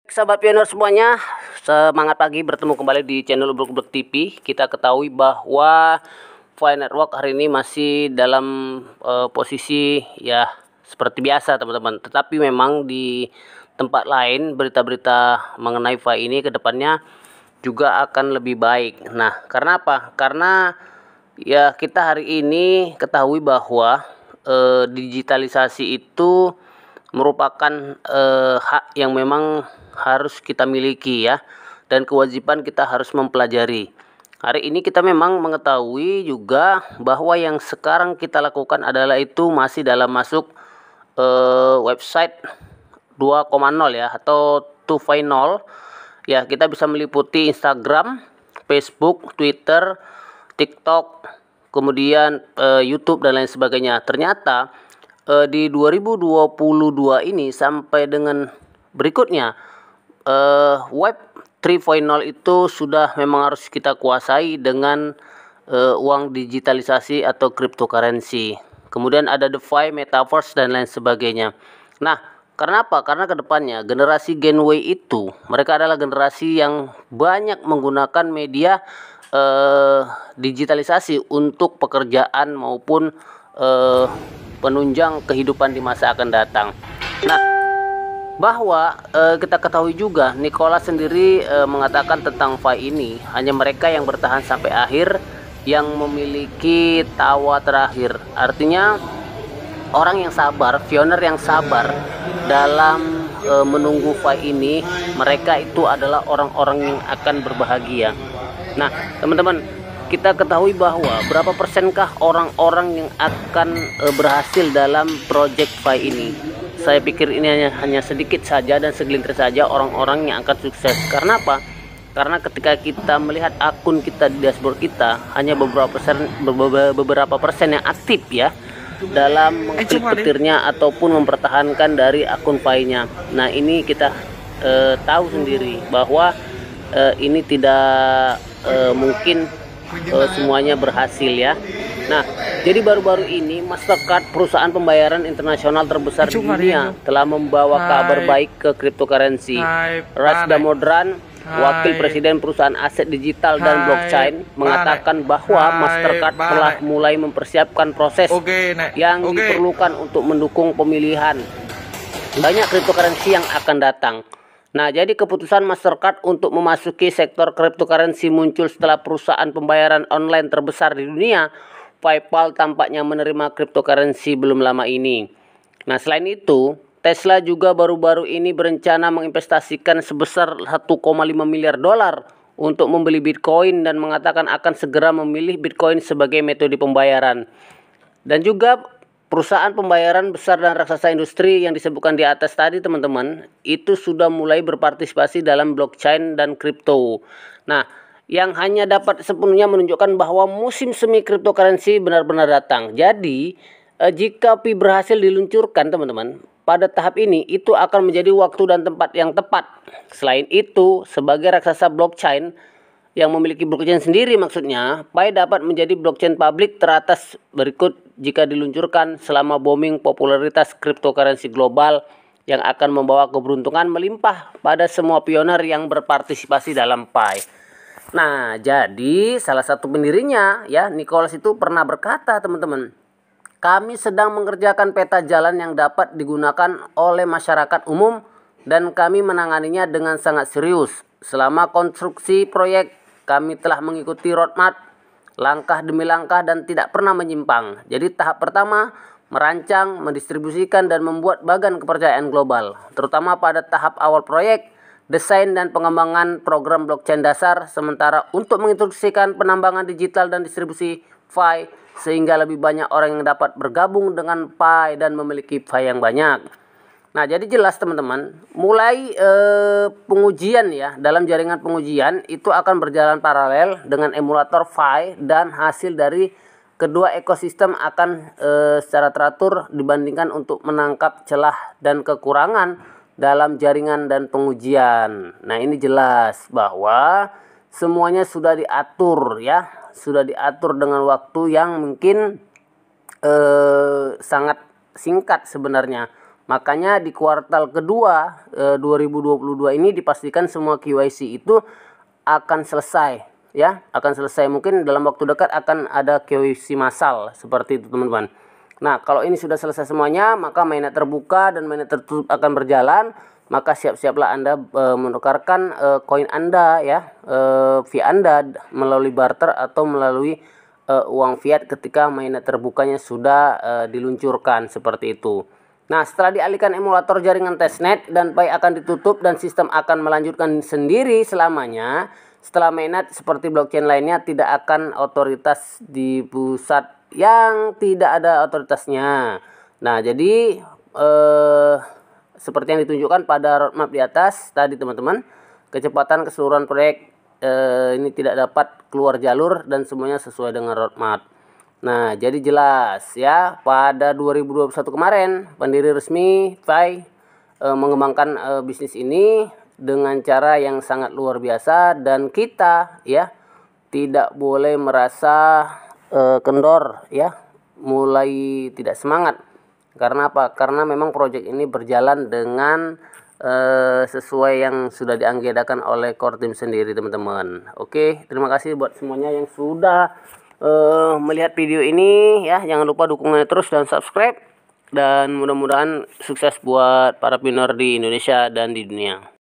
Sahabat pionir semuanya, semangat pagi bertemu kembali di channel Ublek-Ublek TV. Kita ketahui bahwa Fi Network hari ini masih dalam posisi ya seperti biasa teman-teman. Tetapi memang di tempat lain berita-berita mengenai Fi ini ke depannya juga akan lebih baik. Nah, karena apa? Karena ya kita hari ini ketahui bahwa digitalisasi itu merupakan hak yang memang harus kita miliki ya, dan kewajiban kita harus mempelajari. Hari ini kita memang mengetahui juga bahwa yang sekarang kita lakukan adalah itu masih dalam masuk website 2.0 ya, atau 2.0 ya. Kita bisa meliputi Instagram, Facebook, Twitter, TikTok, kemudian YouTube dan lain sebagainya. Ternyata di 2022 ini sampai dengan berikutnya web 3.0 itu sudah memang harus kita kuasai dengan uang digitalisasi atau cryptocurrency. Kemudian ada DeFi, Metaverse dan lain sebagainya. Nah, karena apa? Karena kedepannya generasi Gen Y itu mereka adalah generasi yang banyak menggunakan media digitalisasi untuk pekerjaan maupun penunjang kehidupan di masa akan datang. Nah, bahwa kita ketahui juga Nikola sendiri mengatakan tentang Fi ini hanya mereka yang bertahan sampai akhir yang memiliki tawa terakhir. Artinya orang yang sabar, pioner yang sabar dalam menunggu Fi ini, mereka itu adalah orang-orang yang akan berbahagia. Nah, teman-teman, kita ketahui bahwa berapa persenkah orang-orang yang akan berhasil dalam project Fi ini? Saya pikir ini hanya sedikit saja dan segelintir saja orang-orang yang akan sukses. Karena apa? Karena ketika kita melihat akun kita di dashboard kita, hanya beberapa persen yang aktif ya dalam mengklik petirnya ataupun mempertahankan dari akun Fi-nya. Nah, ini kita tahu sendiri bahwa ini tidak mungkin semuanya berhasil ya. Nah, jadi baru-baru ini Mastercard, perusahaan pembayaran internasional terbesar di dunia, telah membawa kabar baik ke cryptocurrency. Raj Damodran, wakil presiden perusahaan aset digital dan blockchain, mengatakan bahwa Mastercard telah mulai mempersiapkan proses yang diperlukan untuk mendukung pemilihan banyak cryptocurrency yang akan datang. Nah, jadi keputusan Mastercard untuk memasuki sektor cryptocurrency muncul setelah perusahaan pembayaran online terbesar di dunia, PayPal, tampaknya menerima cryptocurrency belum lama ini. Nah, selain itu, Tesla juga baru-baru ini berencana menginvestasikan sebesar 1,5 miliar dolar untuk membeli Bitcoin dan mengatakan akan segera memilih Bitcoin sebagai metode pembayaran. Dan juga perusahaan pembayaran besar dan raksasa industri yang disebutkan di atas tadi teman-teman, itu sudah mulai berpartisipasi dalam blockchain dan kripto. Nah, yang hanya dapat sepenuhnya menunjukkan bahwa musim semi cryptocurrency benar-benar datang. Jadi, jika Pi berhasil diluncurkan teman-teman, pada tahap ini itu akan menjadi waktu dan tempat yang tepat. Selain itu, sebagai raksasa blockchain yang memiliki blockchain sendiri maksudnya, Pi dapat menjadi blockchain publik teratas berikut jika diluncurkan selama booming popularitas cryptocurrency global yang akan membawa keberuntungan melimpah pada semua pioner yang berpartisipasi dalam Pi. Nah, jadi salah satu pendirinya ya, Nicholas itu pernah berkata teman-teman, kami sedang mengerjakan peta jalan yang dapat digunakan oleh masyarakat umum dan kami menanganinya dengan sangat serius. Selama konstruksi proyek, kami telah mengikuti roadmap langkah demi langkah dan tidak pernah menyimpang. Jadi tahap pertama, merancang, mendistribusikan dan membuat bagan kepercayaan global, terutama pada tahap awal proyek, desain dan pengembangan program blockchain dasar, sementara untuk menginstruksikan penambangan digital dan distribusi Fi sehingga lebih banyak orang yang dapat bergabung dengan Pi dan memiliki Fi yang banyak. Nah, jadi jelas teman-teman, mulai pengujian ya, dalam jaringan pengujian itu akan berjalan paralel dengan emulator Fi dan hasil dari kedua ekosistem akan secara teratur dibandingkan untuk menangkap celah dan kekurangan dalam jaringan dan pengujian. Nah, ini jelas bahwa semuanya sudah diatur ya, sudah diatur dengan waktu yang mungkin sangat singkat sebenarnya Makanya di kuartal kedua 2022 ini dipastikan semua KYC itu akan selesai ya, akan selesai. Mungkin dalam waktu dekat akan ada KYC massal seperti itu teman-teman. Nah, kalau ini sudah selesai semuanya, maka mainnet terbuka dan mainnet tertutup akan berjalan. Maka siap-siaplah Anda menukarkan koin Anda ya, via Anda melalui barter atau melalui uang fiat ketika mainnet terbukanya sudah diluncurkan seperti itu. Nah, setelah dialihkan emulator jaringan testnet dan Pi akan ditutup dan sistem akan melanjutkan sendiri selamanya. Setelah mainnet seperti blockchain lainnya tidak akan otoritas di pusat yang tidak ada otoritasnya. Nah, jadi seperti yang ditunjukkan pada roadmap di atas tadi teman-teman, kecepatan keseluruhan proyek ini tidak dapat keluar jalur dan semuanya sesuai dengan roadmap. Nah, jadi jelas ya, pada 2021 kemarin pendiri resmi Pi mengembangkan bisnis ini dengan cara yang sangat luar biasa, dan kita ya tidak boleh merasa kendor ya, mulai tidak semangat. Karena apa? Karena memang proyek ini berjalan dengan sesuai yang sudah dianggedakan oleh core team sendiri teman-teman. Oke, terima kasih buat semuanya yang sudah melihat video ini ya. Jangan lupa dukungannya terus dan subscribe, dan mudah-mudahan sukses buat para pioner di Indonesia dan di dunia.